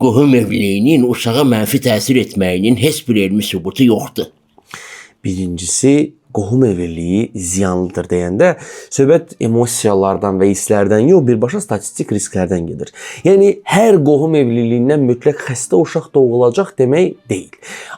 qohum evliliğinin uşağa mənfi təsir etməyinin heç bir elmi sübutu yoxdur. Birincisi, qohum evliliyi ziyanlıdır deyəndə söhbət emosiyalardan və hisslərdən yox, birbaşa statistik risklərdən gedir. Yəni, hər qohum evliliyindən mütləq xəstə uşaq doğulacaq demək deyil.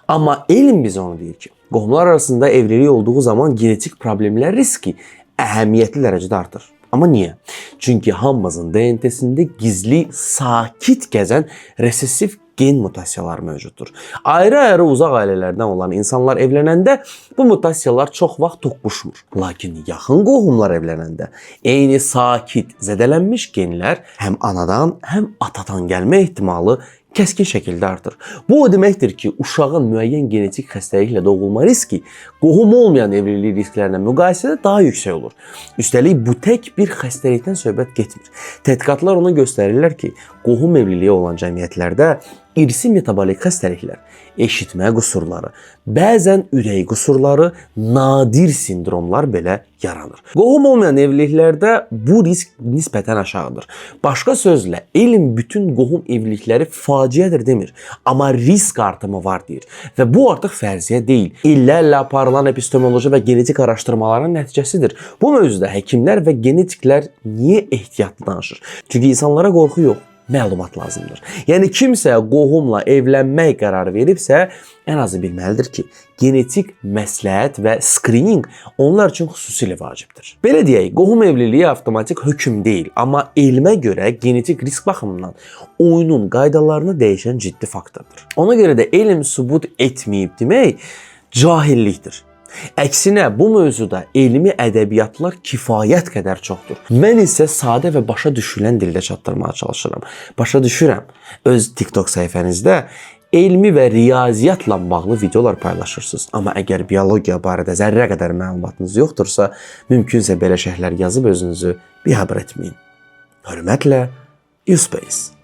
Amma elm bizə onu deyir ki, qohumlar arasında evlilik olduğu zaman genetik problemlər riski əhəmiyyətli dərəcədə artır. Amma niyə? Çünki hamımızın DNT-sində gizli, sakit gəzən resessiv gen mutasiyaları mövcuddur. Ayrı-ayrı uzaq ailələrdən olan insanlar evlənəndə bu mutasiyalar çox vaxt toqquşmur. Lakin yaxın qohumlar evlənəndə eyni sakit, zədələnmiş genlər həm anadan, həm atadan gəlmə ehtimalı kəskin şəkildə artır. Bu o deməkdir ki, uşağın müəyyən genetik xəstəliklə doğulma riski qohum olmayan evlilik risklərinə müqayisədə daha yüksək olur. Üstəlik, bu tək bir xəstəlikdən söhbət getmir. Tədqiqatlar ona göstərirlər ki, qohum evliliyi olan cəmiyyətlərdə irsi metabolik xəstəliklər, eşitmə qüsurları, bəzən ürək qüsurları, nadir sindromlar belə yaranır. Qohum olmayan evliliklərdə bu risk nisbətən aşağıdır. Başqa sözlə, elm bütün qohum evlilikləri faciədir demir, amma risk artımı var deyir. Və bu artıq fərziyyə deyil, illərlə aparılan epistemoloji və genetik araşdırmaların nəticəsidir. Bu mövzuda həkimlər və genetiklər niyə ehtiyatlı danışır? Çünki insanlara qorxu yox, məlumat lazımdır. Yəni kimsə qohumla evlənmək qərarı veribsə, ən azı bilməlidir ki, genetik məsləhət və skrining onlar üçün xüsusilə vacibdir. Belə deyək, qohum evliliyi avtomatik hökm deyil, amma elmə görə genetik risk baxımından oyunun qaydalarını dəyişən ciddi faktordur. Ona görə də elm sübut etməyib demək cahillikdir. Əksinə, bu mövzuda elmi ədəbiyyatlar kifayət qədər çoxdur. Mən isə sadə və başa düşülən dildə çatdırmağa çalışıram. Başa düşürəm, öz TikTok səhifənizdə elmi və riyaziyyatla bağlı videolar paylaşırsınız. Amma əgər biologiya barədə zərrə qədər məlumatınız yoxdursa, mümkünsə belə şərhlər yazıb özünüzü biabır etməyin. Hörmətlə, U-Space.